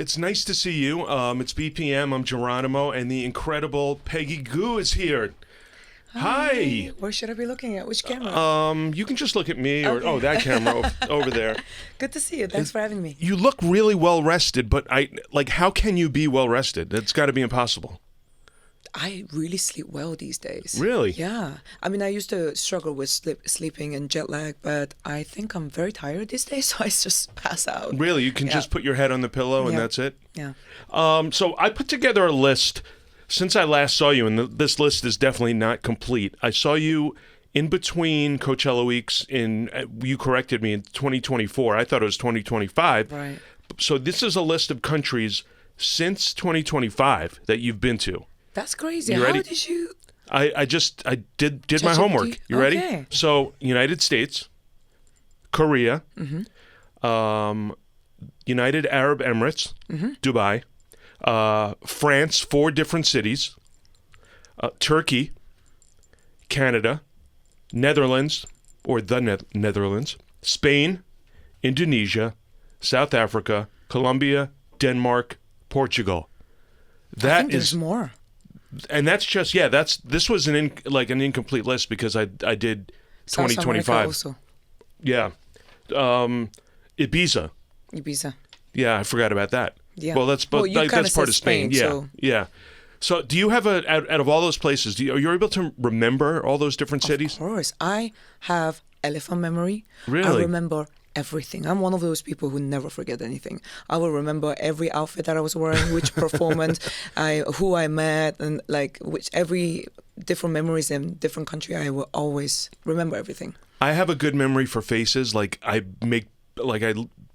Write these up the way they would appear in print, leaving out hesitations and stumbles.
It's nice to see you. It's BPM. I'm Geronimo, and the incredible Peggy Gou is here. Hi. Where should I be looking at? Which camera? You can just look at me, or Okay. that camera over there. Good to see you. Thanks for having me. You look really well rested, but how can you be well rested? That's got to be impossible. I really sleep well these days. Really? Yeah. I mean, I used to struggle with sleeping and jet lag, but I think I'm very tired these days, so I just pass out. Really? You can just put your head on the pillow and Yeah. that's it? Yeah. So I put together a list since I last saw you, and this list is definitely not complete. I saw you in between Coachella weeks you corrected me, in 2024. I thought it was 2025. Right. So this is a list of countries since 2025 that you've been to. That's crazy. You ready? How did you... I did my homework. You ready? Okay. So United States, Korea, United Arab Emirates, Dubai, France, 4 different cities, Turkey, Canada, Netherlands, or the Netherlands, Spain, Indonesia, South Africa, Colombia, Denmark, Portugal. I think there's more. And that's just this was an incomplete list because I did South 2025. America also. Yeah. Ibiza. Ibiza. Yeah, I forgot about that. Yeah. Well, that's you kinda that's part said of Spain. Spain, Yeah. so- Yeah. So, do you have out of all those places, are you able to remember all those different cities? Of course. I have elephant memory. Really? I remember everything. I'm one of those people who never forget anything. I will remember every outfit that I was wearing, which performance, who I met, and every different memories in different country. I will always remember everything. I have a good memory for faces.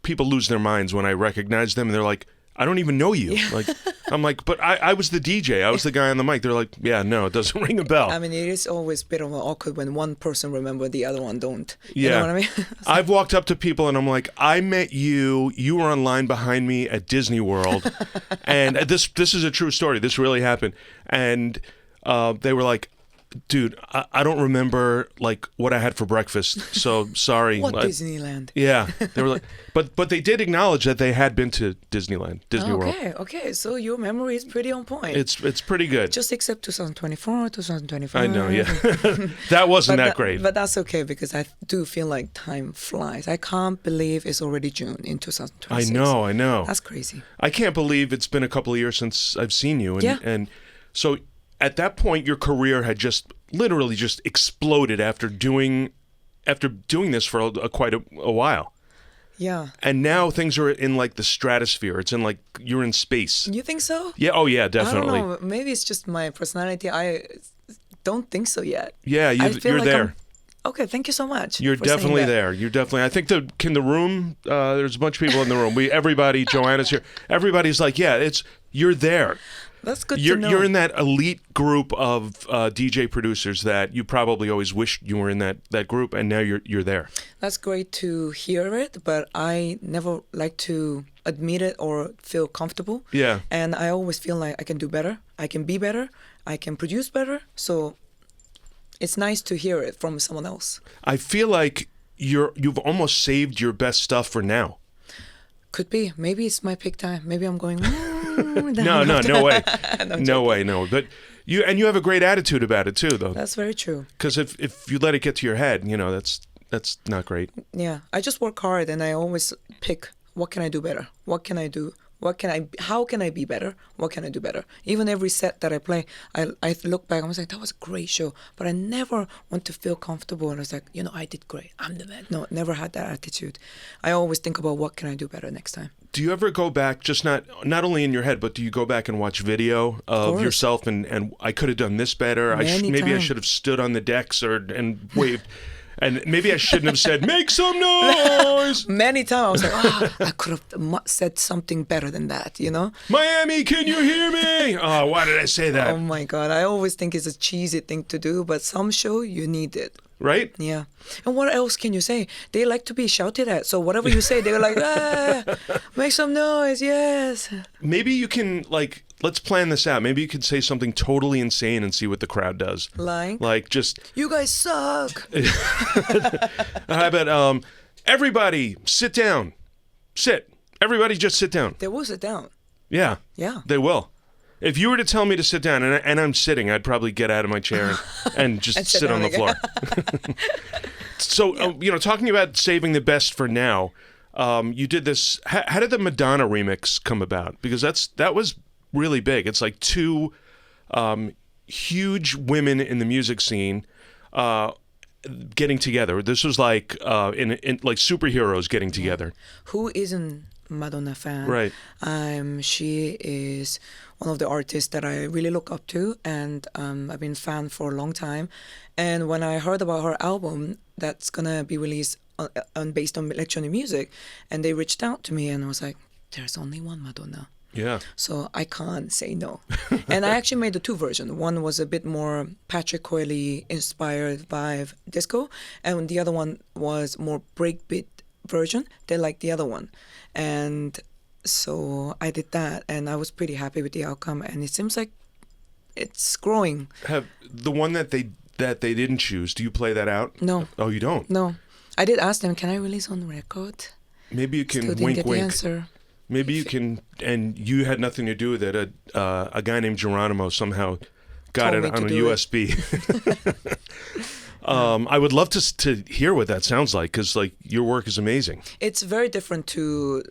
People lose their minds when I recognize them, and they're like, I don't even know you. Yeah. I'm like, but I was the DJ. I was the guy on the mic. They're like, yeah, no, it doesn't ring a bell. I mean, it is always a bit of an awkward when one person remember, the other one don't. Yeah. You know what I mean? I've walked up to people and I'm like, I met you. You were on line behind me at Disney World. And this is a true story. This really happened. And they were like, dude, I don't remember what I had for breakfast. So sorry. What Disneyland? Yeah. They were like, but they did acknowledge that they had been to Disney World. Okay. So your memory is pretty on point. It's pretty good. Just except 2024, 2025. I know, yeah. That wasn't that great. But that's okay because I do feel like time flies. I can't believe it's already June in 2026. I know. That's crazy. I can't believe it's been a couple of years since I've seen you. And so at that point, your career had literally just exploded after doing this for quite a while. Yeah. And now things are in the stratosphere. It's in you're in space. You think so? Yeah. Oh yeah, definitely. I don't know. Maybe it's just my personality. I don't think so yet. Yeah, you're there. Okay, thank you so much. You're for saying definitely that. there. You're definitely. I think the room. There's a bunch of people in the room. Everybody. Joanna's here. Everybody's like, yeah, you're there. That's good to know. You're in that elite group of DJ producers that you probably always wished you were in that group, and now you're there. That's great to hear it, but I never like to admit it or feel comfortable. Yeah. And I always feel like I can do better. I can be better. I can produce better. So it's nice to hear it from someone else. I feel like you've almost saved your best stuff for now. Could be. Maybe it's my peak time. Maybe I'm going. No way. No way. But you have a great attitude about it too, though. That's very true. Because if you let it get to your head, that's not great. Yeah, I just work hard, and I always pick what can I do better. What can I do? How can I be better? What can I do better? Even every set that I play, I look back, I was like, that was a great show. But I never want to feel comfortable. And I was like, I did great. I'm the man. No, never had that attitude. I always think about what can I do better next time. Do you ever go back, just not only in your head, but do you go back and watch video of yourself and I could have done this better? Maybe I should have stood on the decks and waved. And maybe I shouldn't have said, make some noise. Many times I was like, I could have said something better than that, Miami, can you hear me? Oh, why did I say that? Oh my God. I always think it's a cheesy thing to do, but some show you need it. Right? Yeah. And what else can you say? They like to be shouted at. So whatever you say, they're like, make some noise, yes. Maybe you can, let's plan this out. Maybe you could say something totally insane and see what the crowd does. Just... You guys suck. How about, everybody, sit down. Sit. Everybody just sit down. They will sit down. Yeah. Yeah. They will. If you were to tell me to sit down and I'm sitting, I'd probably get out of my chair and just And sit on the floor. So, talking about saving the best for now, you did this. How did the Madonna remix come about? Because that was really big. It's like two huge women in the music scene getting together. This was like in like superheroes getting together. Who isn't Madonna fan? Right. She is one of the artists that I really look up to, and I've been a fan for a long time. And when I heard about her album that's gonna be released based on electronic music, and they reached out to me, and I was like, "There's only one Madonna." Yeah. So I can't say no. And I actually made the two versions. One was a bit more Patrick Coyley inspired vibe disco, and the other one was more breakbeat version. They liked the other one. And so I did that, and I was pretty happy with the outcome, and it seems like it's growing. Have the one that they didn't choose, do you play that out? No. Oh, you don't? No. I did ask them, can I release on record? Maybe you can Still didn't get the wink. answer. Maybe you can, and you had nothing to do with it. A guy named Geronimo somehow got Told it me on a to do USB. I would love to hear what that sounds like, because like your work is amazing. It's very different to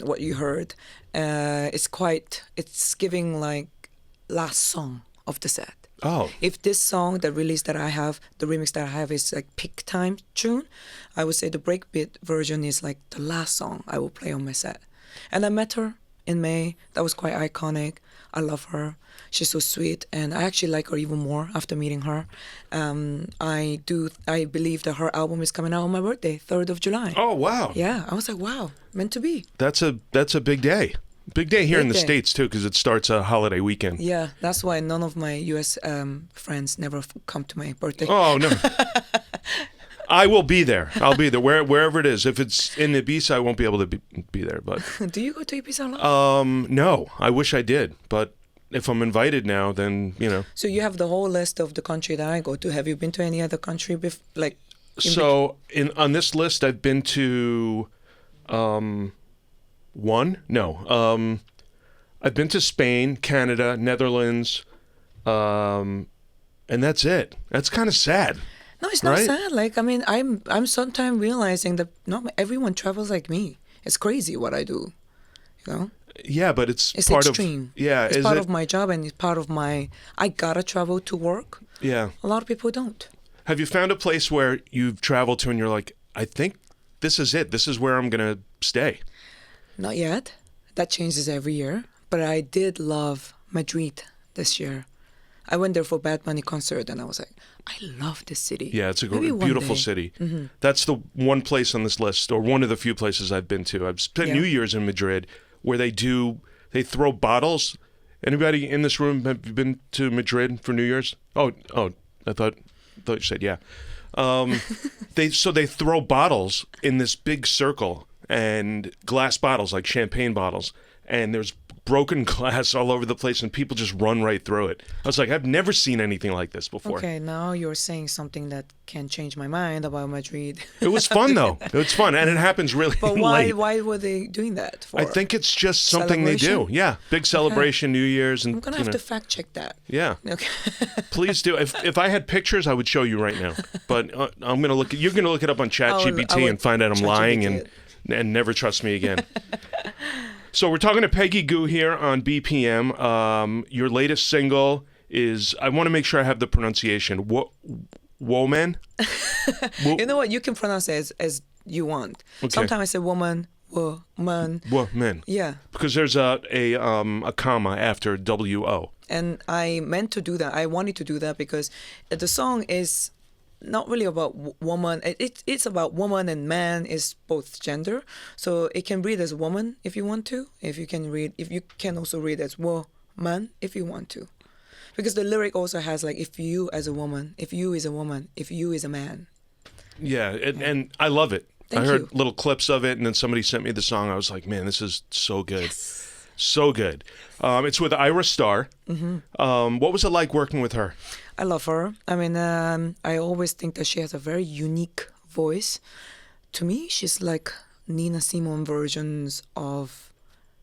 what you heard. It's giving like last song of the set. Oh, If this song, the remix that I have is like peak time tune, I would say the breakbeat version is like the last song I will play on my set. And I met her in May. That was quite iconic. I love her. She's so sweet, and I actually like her even more after meeting her. I believe that her album is coming out on my birthday, 3rd of July. oh wow. Yeah, I was like, wow, meant to be. That's a big day. Big day here in the Big day. States too, because it starts a holiday weekend. Yeah, that's why none of my U.S. Friends never come to my birthday. Oh no. I will be there. I'll be there wherever it is. If it's in Ibiza, I won't be able to be there. But Do you go to Ibiza a lot? no, I wish I did. But if I'm invited now, then So you have the whole list of the country that I go to. Have you been to any other country So on this list, I've been to one. No, I've been to Spain, Canada, Netherlands, and that's it. That's kind of sad. No, it's not Right? sad. Like, I mean, I'm sometimes realizing that not everyone travels like me. It's crazy what I do, you know? Yeah, but it's It's part extreme. of yeah. It's is part it? of my job, and it's part of I gotta travel to work. Yeah. A lot of people don't. Have you found a place where you've traveled to and you're like, I think this is it. This is where I'm gonna stay. Not yet. That changes every year. But I did love Madrid this year. I went there for Bad Bunny concert, and I was like, I love this city. Yeah, it's a Maybe one beautiful day. city. That's the one place on this list, or one of the few places I've been to. I've spent Yeah. New Year's in Madrid, where they throw bottles. Anybody in this room have been to Madrid for New Year's? Oh, I thought you said yeah. They throw bottles in this big circle, and glass bottles like champagne bottles, and there's broken glass all over the place, and people just run right through it. I was like, I've never seen anything like this before. Okay, now you're saying something that can change my mind about Madrid. It was fun though. It was fun, and it happens really But why late. why were they doing that for? I think it's just something they do. Celebration? Yeah, big celebration, New Year's, and I'm gonna have to fact check that. yeah. Okay. Please do. If I had pictures, I would show you right now. But I'm gonna look. You're gonna look it up on ChatGPT I would and find out I'm lying ChatGPT and never trust me again. So we're talking to Peggy Gou here on BPM. Your latest single is, I want to make sure I have the pronunciation. Woman. You know what? You can pronounce it as you want. Okay. Sometimes I say woman, woman. Woman. Yeah. Because there's a comma after W-O. And I meant to do that. I wanted to do that because the song is not really about woman. It's about woman and man is both gender. So it can read as woman if you want to. If you can also read as woman if you want to. Because the lyric also has like, if you as a woman, if you is a woman, if you is a man. Yeah, and I love it. Thank I heard you. little clips of it, and then somebody sent me the song. I was like, man, this is so good. Yes. So good. It's with Ira Starr. Mm-hmm. What was it like working with her? I love her. I mean, I always think that she has a very unique voice. To me, she's like Nina Simone versions of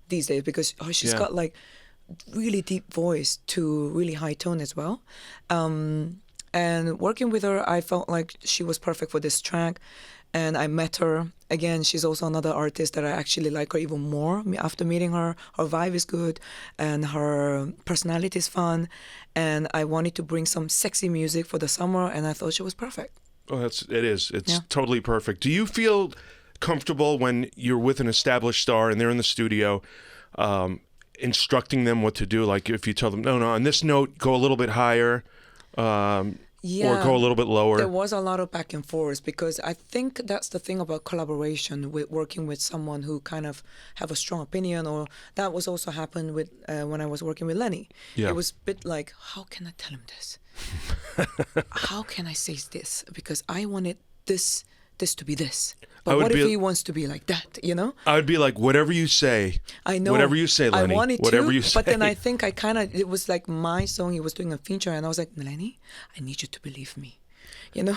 these days, because she's got like really deep voice to really high tone as well. And working with her, I felt like she was perfect for this track. And I met her. Again, she's also another artist that I actually like her even more after meeting her. Her vibe is good and her personality is fun. And I wanted to bring some sexy music for the summer, and I thought she was perfect. Oh, it is. It's totally perfect. Do you feel comfortable when you're with an established star and they're in the studio, instructing them what to do? Like if you tell them, no, on this note, go a little bit higher, or go a little bit lower. There was a lot of back and forth, because I think that's the thing about collaboration, with working with someone who kind of have a strong opinion, or that was also happened with when I was working with Lenny. Yeah. It was a bit like, how can I tell him this? How can I say this? Because I wanted this to be this. But what if he wants to be like that, you know? I would be like, whatever you say. I know. Whatever you say, Lenny. I wanted whatever to, you say. but then I think it was like my song, he was doing a feature, and I was like, Lenny, I need you to believe me, you know?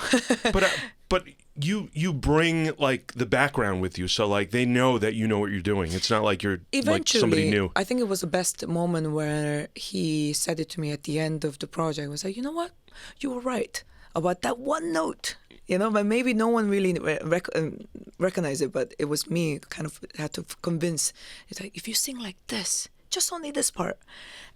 But you bring like the background with you, so like they know that you know what you're doing. It's not like you're like somebody new. I think it was the best moment where he said it to me at the end of the project. I was like, you know what? You were right about that one note. You know, but maybe no one really recognized it, but it was me kind of had to convince. It's like, if you sing like this, just only this part.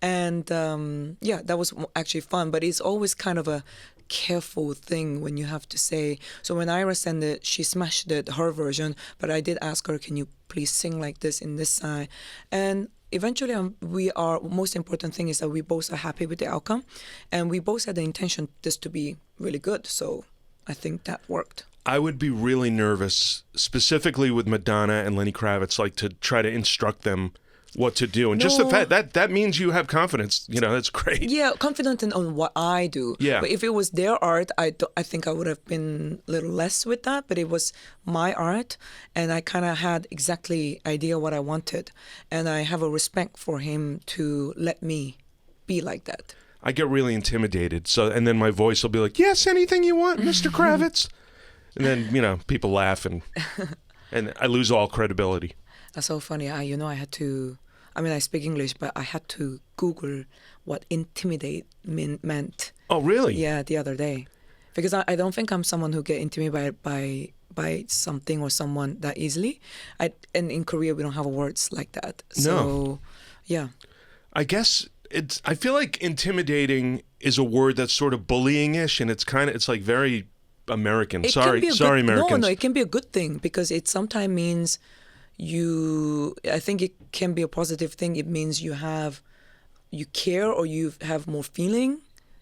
And that was actually fun, but it's always kind of a careful thing when you have to say. So when Ira sent it, she smashed it, her version, but I did ask her, can you please sing like this in this side? And eventually, most important thing is that we both are happy with the outcome, and we both had the intention this to be really good. So I think that worked. I would be really nervous, specifically with Madonna and Lenny Kravitz, like to try to instruct them what to do. And just the fact that means you have confidence, you know, that's great. Yeah, confident on what I do. Yeah. But if it was their art, I think I would have been a little less with that. But it was my art, and I kind of had exactly idea what I wanted. And I have a respect for him to let me be like that. I get really intimidated. And then my voice will be like, yes, anything you want, Mr. Kravitz. And then, you know, people laugh and I lose all credibility. That's so funny. I had to, I speak English, but I had to Google what intimidate meant. Oh, really? Yeah, the other day. Because I don't think I'm someone who get intimidated by something or someone that easily. And in Korea, we don't have words like that. So, yeah. I guess I feel like intimidating is a word that's sort of bullying-ish, and it's like very American. Sorry, Americans. No, it can be a good thing, because it sometimes means I think it can be a positive thing. It means you care, or you have more feeling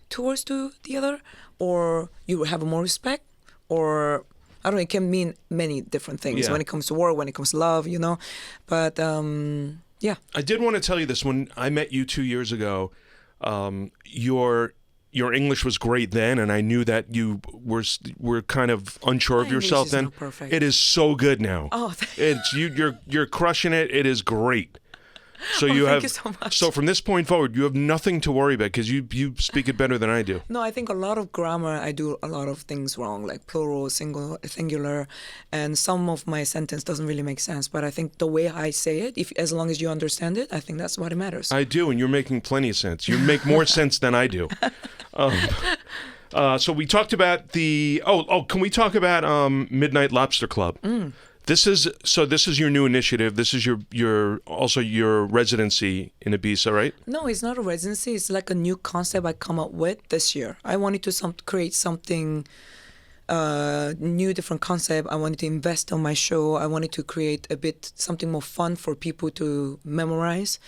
towards the other, or you have more respect, or I don't know, it can mean many different things when it comes to work, when it comes to love, you know. But yeah. I did want to tell you this. When I met you 2 years ago, your English was great then, and I knew that you were kind of unsure of yourself then. Not perfect. It is so good now. Oh, you're crushing it. It is great. So thank you so much. So from this point forward, you have nothing to worry about, because you speak it better than I do. No, I think a lot of grammar, I do a lot of things wrong, like plural, singular, and some of my sentence doesn't really make sense. But I think the way I say it, as long as you understand it, I think that's what it matters. I do, and you're making plenty of sense. You make more sense than I do. So we talked about can we talk about Midnight Lobster Club? This is your new initiative. This is your residency in Ibiza, right? No, it's not a residency. It's like a new concept I come up with this year. I wanted to create something new, different concept. I wanted to invest on my show. I wanted to create something more fun for people to memorize.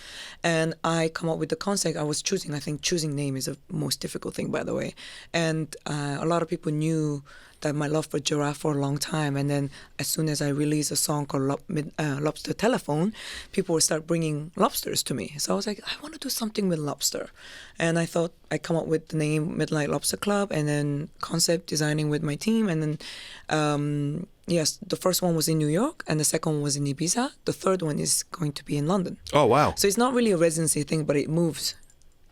And I come up with the concept I was choosing. I think choosing name is the most difficult thing, by the way. And a lot of people knew that my love for giraffe for a long time, and then as soon as I release a song called Lobster Telephone, people would start bringing lobsters to me. So I was like, I want to do something with lobster, and I thought I come up with the name Midnight Lobster Club, and then concept designing with my team, and then yes, the first one was in New York, and the second one was in Ibiza. The third one is going to be in London. Oh wow! So it's not really a residency thing, but it moves.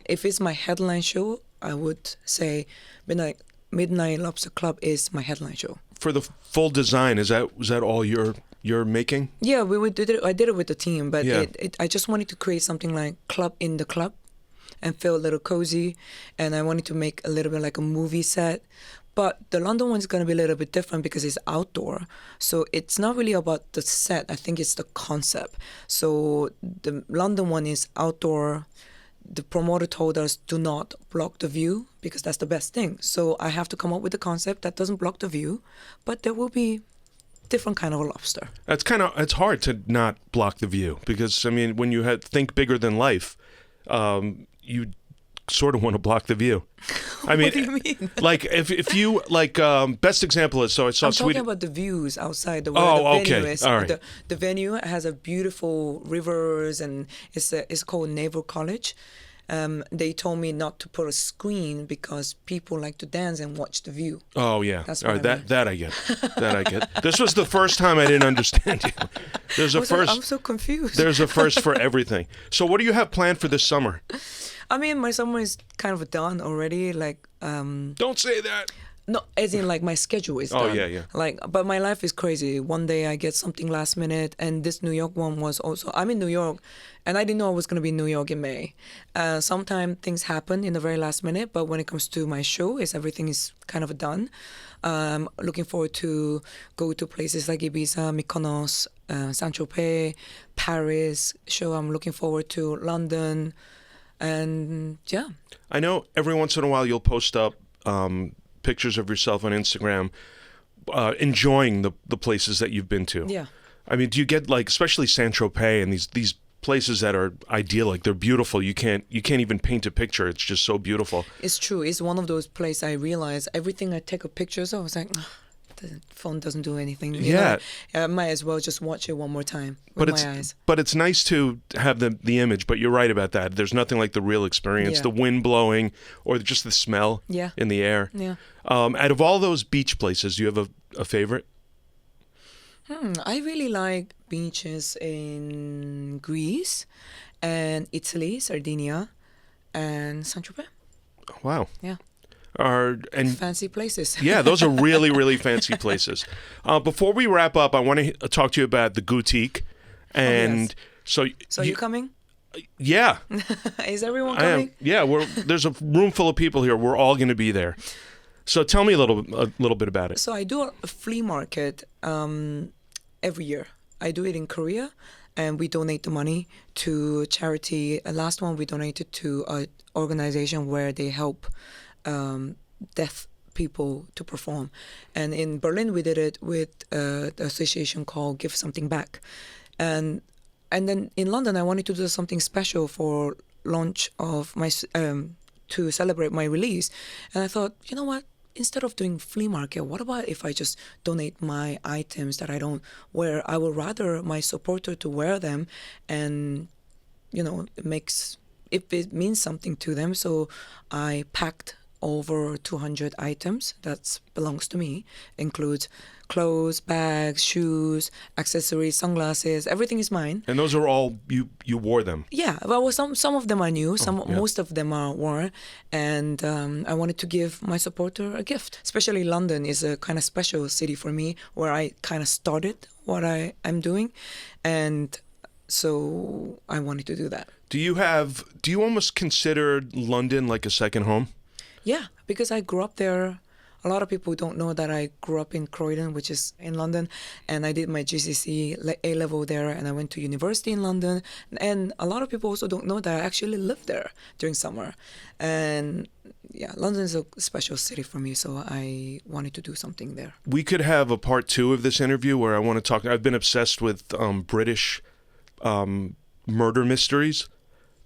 If it's my headline show, I would say Midnight Lobster Club is my headline show. For the full design, was that all your you're making? Yeah, we did it. I did it with the team, but Yeah. I just wanted to create something like club in the club, and feel a little cozy, and I wanted to make a little bit like a movie set. But the London one is going to be a little bit different because it's outdoor. So it's not really about the set. I think it's the concept. So the London one is outdoor. The promoter told us do not block the view because that's the best thing. So I have to come up with a concept that doesn't block the view, but there will be different kind of lobster. It's hard to not block the view because, I mean, when you think bigger than life, you sort of want to block the view. I mean, What do you mean? like if you like best example is I saw I'm Sweden. talking about the views outside the where Oh, the venue okay. is. All right. The venue has a beautiful rivers, and it's called Naval College. They told me not to put a screen because people like to dance and watch the view. Oh yeah, That's all what right. I meant. That I get. That I get. This was the first time I didn't understand you. There's a first. I'm so confused. There's a first for everything. So what do you have planned for this summer? I mean, my summer is kind of done already. Like, Don't say that. no, as in like my schedule is Oh, done. yeah. Like, but my life is crazy. One day I get something last minute, and this New York one was also. I'm in New York, and I didn't know I was gonna be in New York in May. Sometimes things happen in the very last minute, but when it comes to my show, everything is kind of done. Looking forward to go to places like Ibiza, Mykonos, Saint-Tropez, Paris. Show I'm looking forward to London, and yeah. I know every once in a while you'll post up pictures of yourself on Instagram, enjoying the places that you've been to. Yeah. I mean, do you get like, especially Saint-Tropez and these places that are idyllic? They're beautiful. You can't even paint a picture. It's just so beautiful. It's true. It's one of those places I realize everything I take a pictures of, I was like, "Ugh, the phone doesn't do anything. You Yeah. know? I might as well just watch it one more time with my eyes. But it's nice to have the image. But you're right about that. There's nothing like the real experience, Yeah. the wind blowing, or just the smell Yeah. in the air. Yeah. Out of all those beach places, do you have a favorite? I really like beaches in Greece and Italy, Sardinia, and Saint-Tropez. Wow. Yeah. And Fancy places. yeah, those are really, really fancy places. Before we wrap up, I want to talk to you about the boutique. And so You coming? yeah, Is everyone I am. coming? Yeah, there's a room full of people here. We're all going to be there. So tell me a little bit about it. So I do a flea market every year. I do it in Korea, and we donate the money to charity. Last one we donated to an organization where they help deaf people to perform. And in Berlin we did it with the association called Give Something Back. And then in London I wanted to do something special for launch of my to celebrate my release. And I thought, you know what? Instead of doing flea market, what about if I just donate my items that I don't wear? I would rather my supporter to wear them, and it means something to them. So I packed over 200 items that belongs to me. Includes clothes, bags, shoes, accessories, sunglasses. Everything is mine. And those are all you wore them. Yeah, well, some of them are new. yeah. Most of them are worn, and I wanted to give my supporter a gift. Especially London is a kind of special city for me, where I kind of started what I'm doing, and so I wanted to do that. Do you almost consider London like a second home? Yeah, because I grew up there. A lot of people don't know that I grew up in Croydon, which is in London, and I did my GCSE A-level there, and I went to university in London. And a lot of people also don't know that I actually lived there during summer. And yeah, London is a special city for me, so I wanted to do something there. We could have a part 2 of this interview where I want to talk. I've been obsessed with British murder mysteries.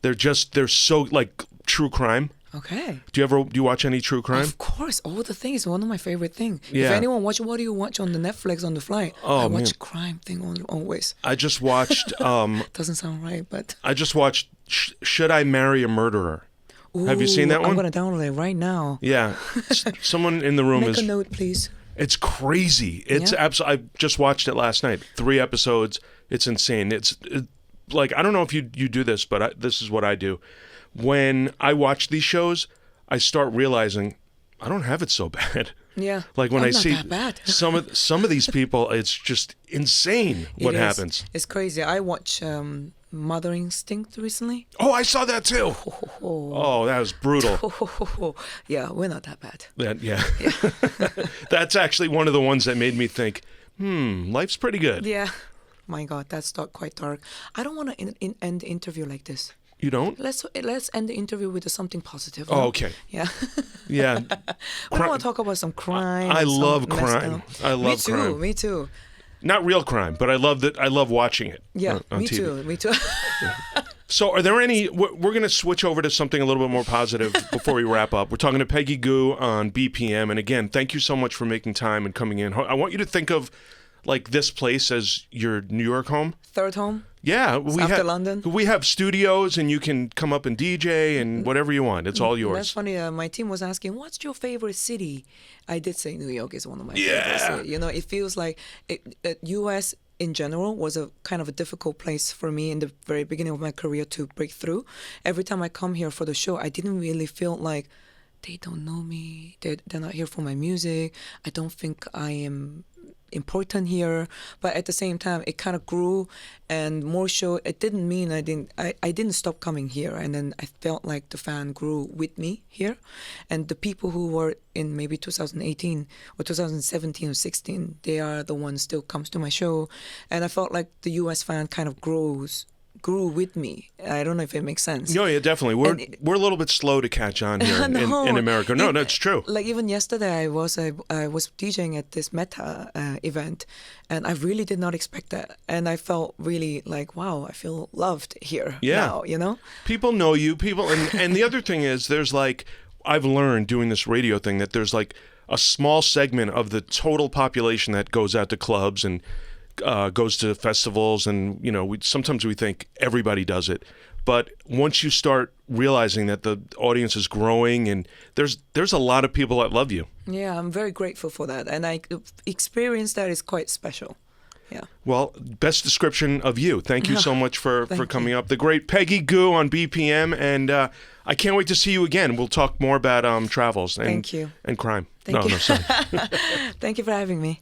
They're so like true crime. Okay. Do you watch any true crime? Of course, all the things. One of my favorite things. Yeah. If anyone watch, what do you watch on the Netflix on the flight? Oh, I watch man. crime thing always. I just watched. Doesn't sound right, but. I just watched. Should I Marry a Murderer? Have you seen that one? I'm gonna download it right now. Yeah. Someone in the room Make a note, please. It's crazy. It's Yeah. I just watched it last night. 3 episodes. It's insane. It's like, I don't know if you do this, but this is what I do. When I watch these shows, I start realizing I don't have it so bad. Yeah. Like when I'm I not see that bad. some of these people, it's just insane what It is. happens. It's crazy. I watched Mother Instinct recently. Oh, I saw that too. Oh, that was brutal. Yeah, we're not that bad. Yeah. That's actually one of the ones that made me think, life's pretty good. Yeah. My God, that's not quite dark. I don't want to end the interview like this. You don't? Let's end the interview with something positive. Oh, no? okay. Yeah. Yeah. We want to talk about some crime. I and some love messed crime. up- I love crime. Me too. Not real crime, but I love watching it. Yeah, on me TV. too. Me too. So are there any, we're going to switch over to something a little bit more positive before we wrap up. We're talking to Peggy Gou on BPM. And again, thank you so much for making time and coming in. I want you to think of like this place as your New York home. Third home. Yeah. After London. We have studios and you can come up and DJ and whatever you want. It's all yours. That's funny. My team was asking, what's your favorite city? I did say New York is one of my Yeah. favorite cities. You know, it feels like U.S. in general was a kind of a difficult place for me in the very beginning of my career to break through. Every time I come here for the show, I didn't really feel like they don't know me. They're not here for my music. I don't think I am important here, but at the same time it kind of grew and more show. It didn't mean I didn't stop coming here, and then I felt like the fan grew with me here, and the people who were in maybe 2018 or 2017 or 16, they are the ones still comes to my show, and I felt like the US fan kind of grew with me. I don't know if it makes sense. No, yeah, definitely. We're a little bit slow to catch on here in America. No, that's true. Like even yesterday, I was DJing at this Meta event, and I really did not expect that, and I felt really like, wow, I feel loved here now. You know, people know you. And the other thing is, there's like, I've learned doing this radio thing that there's like a small segment of the total population that goes out to clubs and goes to festivals, and sometimes we think everybody does it, but once you start realizing that the audience is growing and there's a lot of people that love you. Yeah, I'm very grateful for that, and I experience that is quite special. Yeah. Well, best description of you. Thank you so much for coming up. The great Peggy Gou on BPM, and I can't wait to see you again. We'll talk more about travels and Thank you. And crime. Thank you. No, sorry. Thank you for having me.